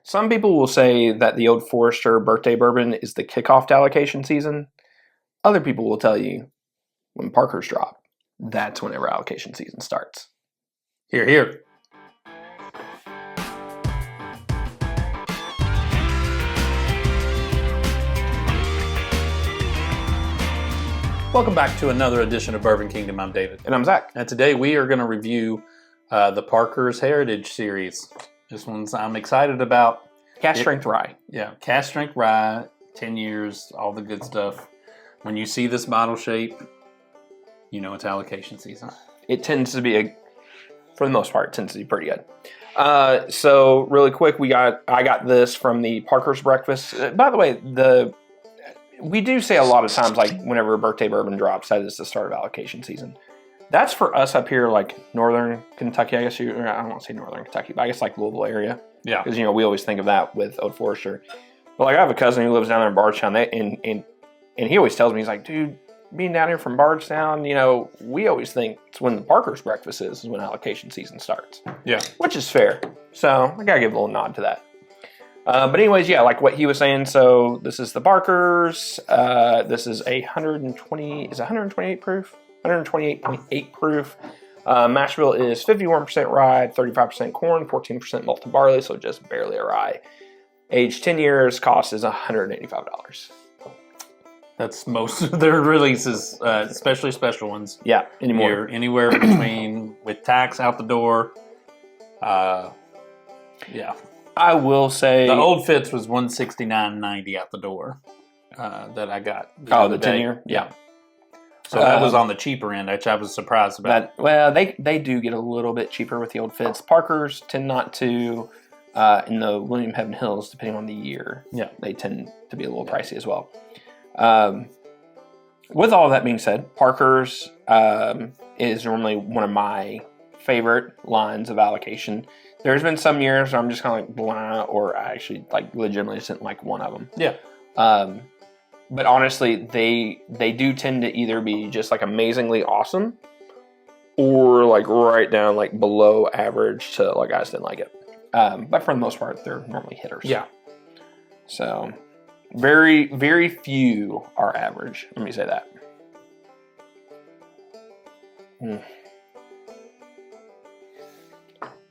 Some people will say that the Old Forester birthday bourbon is the kickoff to allocation season. Other people will tell you when Parkers drop, that's whenever allocation season starts. Here, here. Welcome back to another edition of Bourbon Kingdom. I'm David. And I'm Zach. And today we are going to review the Parker's Heritage Series. This one's I'm excited about. Cask Strength Rye. Yeah, Cask Strength Rye, 10 years, all the good stuff. When you see this bottle shape, you know it's allocation season. It tends to be, for the most part, it tends to be pretty good. So really quick, I got this from the Parker's Breakfast. By the way, we do say a lot of times, like whenever a birthday bourbon drops, that is the start of allocation season. That's for us up here, like northern Kentucky. I guess I don't want to say northern Kentucky, but I guess like Louisville area. Yeah, because we always think of that with Old Forester. But like I have a cousin who lives down there in Bardstown, and he always tells me, he's like, dude, being down here from Bardstown, we always think it's when the Parker's Breakfast is when allocation season starts. Yeah, which is fair. So I gotta give a little nod to that. But anyways, yeah, like what he was saying. So this is the Parker's. This is 128 proof, 128.8 proof. Mash bill is 51% rye, 35% corn, 14% malted barley, so just barely a rye. Aged 10 years, cost is $185. That's most of their releases, especially special ones. Yeah, anymore. You're anywhere between, with tax out the door. Yeah. I will say the old Fitz was $169.90 out the door that I got. The 10 year? Yeah. So that was on the cheaper end, which I was surprised about. They do get a little bit cheaper with the old Fitz. Parkers tend not to, in the William Heaven Hills, depending on the year. Yeah, they tend to be a little pricey as well. With all that being said, Parkers is normally one of my favorite lines of allocation. There's been some years where I'm just kind of like blah, or I actually like legitimately just didn't like one of them. Yeah. But honestly, they do tend to either be just like amazingly awesome, or like right down like below average to like I just didn't like it. But for the most part, they're normally hitters. Yeah. So very, very few are average. Let me say that.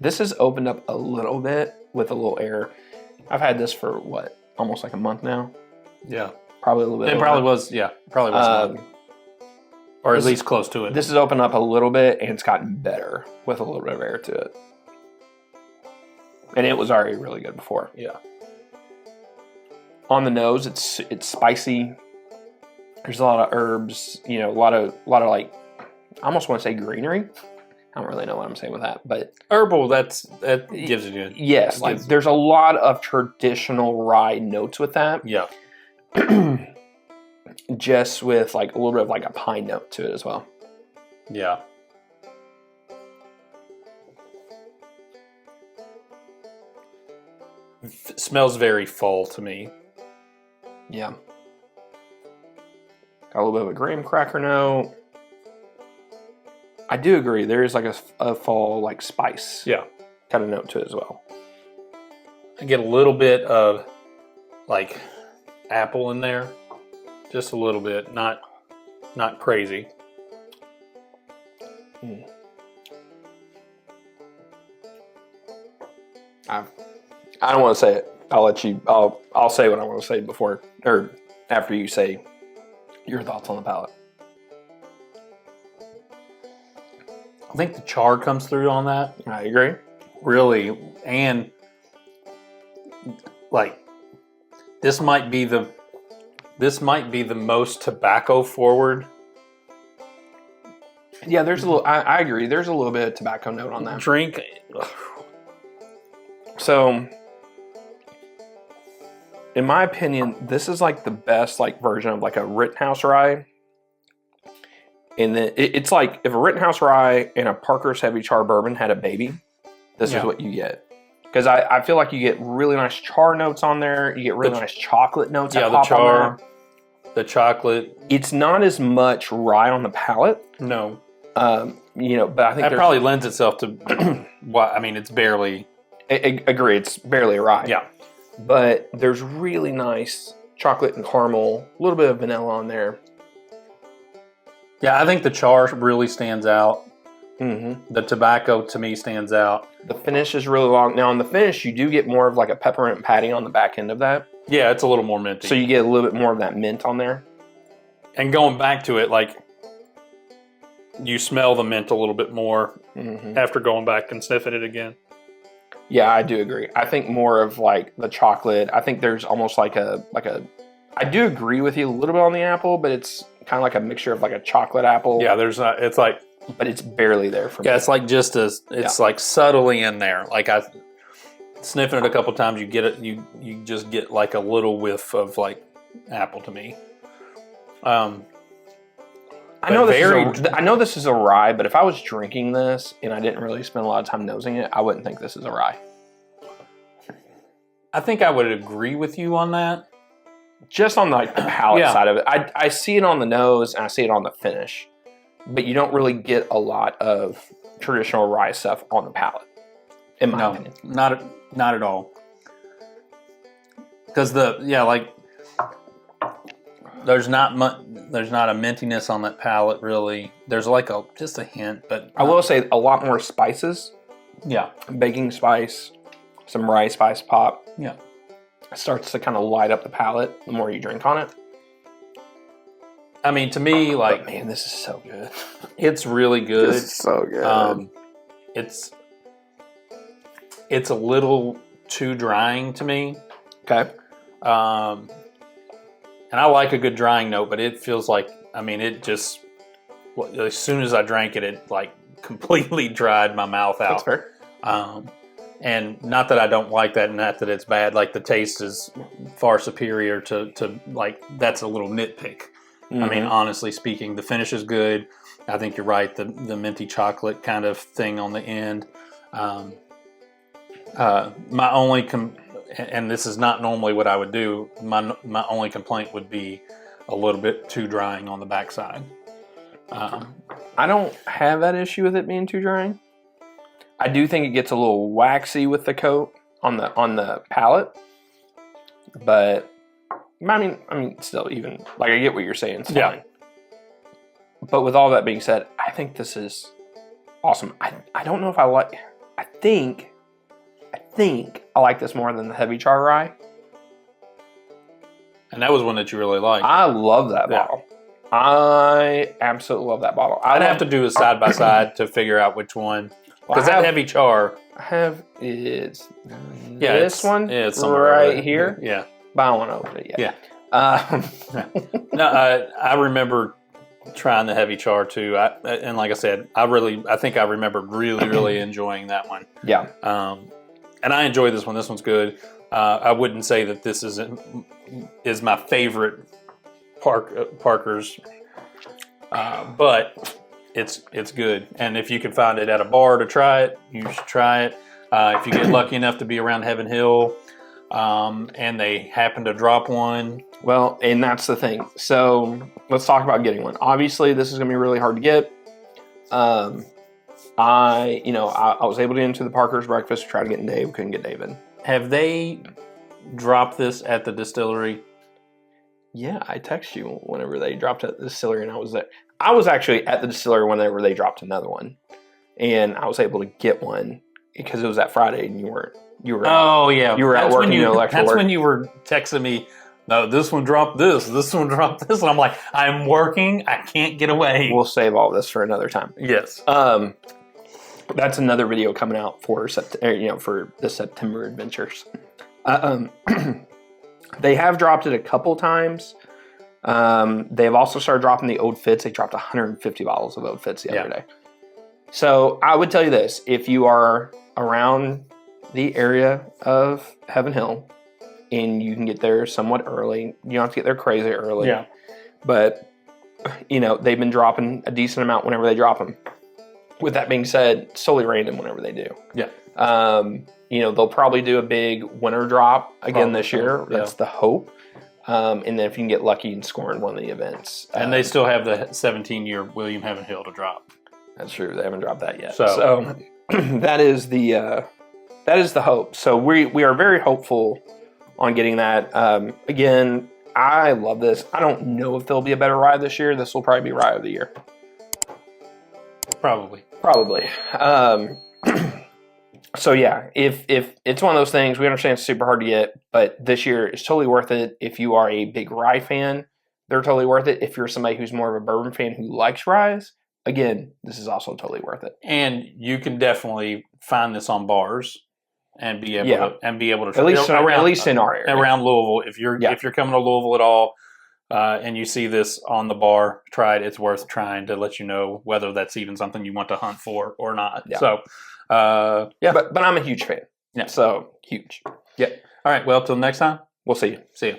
This has opened up a little bit with a little air. I've had this for almost like a month now. Yeah. Probably a little bit. It probably was, yeah. Probably was. Or at least close to it. This has opened up a little bit, and it's gotten better with a little bit of air to it. And it was already really good before. Yeah. On the nose, it's spicy. There's a lot of herbs, a lot of like, I almost want to say greenery. I don't really know what I'm saying with that, but herbal, that gives it good. Yes, like there's a lot of traditional rye notes with that. Yeah. Just with like a little bit of like a pine note to it as well. Yeah. It smells very fall to me. Yeah. Got a little bit of a graham cracker note. I do agree. There is like a fall like spice, kind of note to it as well. I get a little bit of like apple in there, just a little bit, not crazy. I don't want to say it. I'll let you. I'll say what I want to say before or after you say your thoughts on the palate. I think the char comes through on that. I agree. Really, and like this might be the most tobacco forward. Yeah, there's a little. I agree. There's a little bit of tobacco note on that drink. So, in my opinion, this is like the best like version of like a Rittenhouse rye. And then it's like if a Rittenhouse rye and a Parker's Heavy Char bourbon had a baby, this is what you get. Because I feel like you get really nice char notes on there. You get really nice chocolate notes. Yeah, the char, the chocolate. It's not as much rye on the palate. No. But I think that probably lends itself to. It's barely. Agree, it's barely a rye. Yeah. but there's really nice chocolate and caramel, a little bit of vanilla on there. Yeah, I think the char really stands out. Mm-hmm. The tobacco to me stands out. The finish is really long. Now on the finish, you do get more of like a peppermint patty on the back end of that. Yeah, it's a little more minty. So you get a little bit more of that mint on there. And going back to it, like, you smell the mint a little bit more after going back and sniffing it again. Yeah, I do agree. I think more of like the chocolate. I think there's almost like a. I do agree with you a little bit on the apple, but it's kind of like a mixture of like a chocolate apple. Yeah, there's not. It's like, but it's barely there for me. yeah, it's like just as it's like subtly in there. Like I sniffing it a couple times, you get it. You just get like a little whiff of like apple to me. I know this is a rye, but if I was drinking this and I didn't really spend a lot of time nosing it, I wouldn't think this is a rye. I think I would agree with you on that. Just on like the palate side of it. I see it on the nose and I see it on the finish, but you don't really get a lot of traditional rye stuff on the palate, in my opinion. Not at all. Because there's not a mintiness on that palate really. There's like just a hint, but I will say a lot more spices. Yeah, baking spice, some rye spice pop. Yeah, it starts to kind of light up the palate the more you drink on it. I mean, to me, like, but man, this is so good. It's really good. This is so good. It's a little too drying to me. Okay. And I like a good drying note, but it feels like, I mean, it just, as soon as I drank it, it like completely dried my mouth out. That's fair. And not that I don't like that, not that it's bad. Like, the taste is far superior to like, that's a little nitpick. Mm-hmm. I mean, honestly speaking, the finish is good. I think you're right. The minty chocolate kind of thing on the end. My only and this is not normally what I would do. My only complaint would be a little bit too drying on the backside. I don't have that issue with it being too drying. I do think it gets a little waxy with the coat on the palate, but I mean, still, even like I get what you're saying. It's fine. But with all that being said, I think this is awesome. I don't know if I like. I think I like this more than the heavy char rye. And that was one that you really liked. I love that bottle. I absolutely love that bottle. I'd have to do a side by side to figure out which one. Because that heavy char. I have this one right here. Yeah. But I don't want to open it yet. Yeah. I remember trying the heavy char too. And like I said, I think I remembered really enjoying that one. Yeah. And I enjoy this one. This one's good. I wouldn't say that this is my favorite Parker's, but it's good. And if you can find it at a bar to try it, you should try it. If you get lucky enough to be around Heaven Hill, and they happen to drop one. Well, and that's the thing. So let's talk about getting one. Obviously, this is going to be really hard to get. I was able to get into the Parker's breakfast to try to get in Dave. Couldn't get David. Have they dropped this at the distillery? Yeah, I texted you whenever they dropped it at the distillery, and I was there. I was actually at the distillery whenever they dropped another one, and I was able to get one because it was that Friday, and you were. Oh yeah, you were at work. That's when you were texting me. No, this one dropped this. This one dropped this, and I'm like, I'm working. I can't get away. We'll save all this for another time. Yes. That's another video coming out for for the September adventures. They have dropped it a couple times. They've also started dropping the Old Fitz. They dropped 150 bottles of Old Fitz the other day. So I would tell you this: if you are around the area of Heaven Hill and you can get there somewhat early, you don't have to get there crazy early. Yeah. But they've been dropping a decent amount whenever they drop them. With that being said, solely random whenever they do. Yeah. They'll probably do a big winter drop again this year. That's the hope. And then if you can get lucky and score in one of the events. And they still have the 17-year William Heaven Hill to drop. That's true. They haven't dropped that yet. So that is the hope. So we are very hopeful on getting that. Again, I love this. I don't know if there'll be a better rye this year. This will probably be rye of the year. Probably. So yeah, if it's one of those things, we understand it's super hard to get, but this year is totally worth it. If you are a big rye fan, they're totally worth it. If you're somebody who's more of a bourbon fan who likes ryes, again, this is also totally worth it. And you can definitely find this on bars and be able to try, at least in our area around Louisville. If you're coming to Louisville at all, and you see this on the bar, try it. It's worth trying to let you know whether that's even something you want to hunt for or not. Yeah. So, but I'm a huge fan. Yeah. So huge. Yeah. All right. Well, till next time. We'll see you. See you.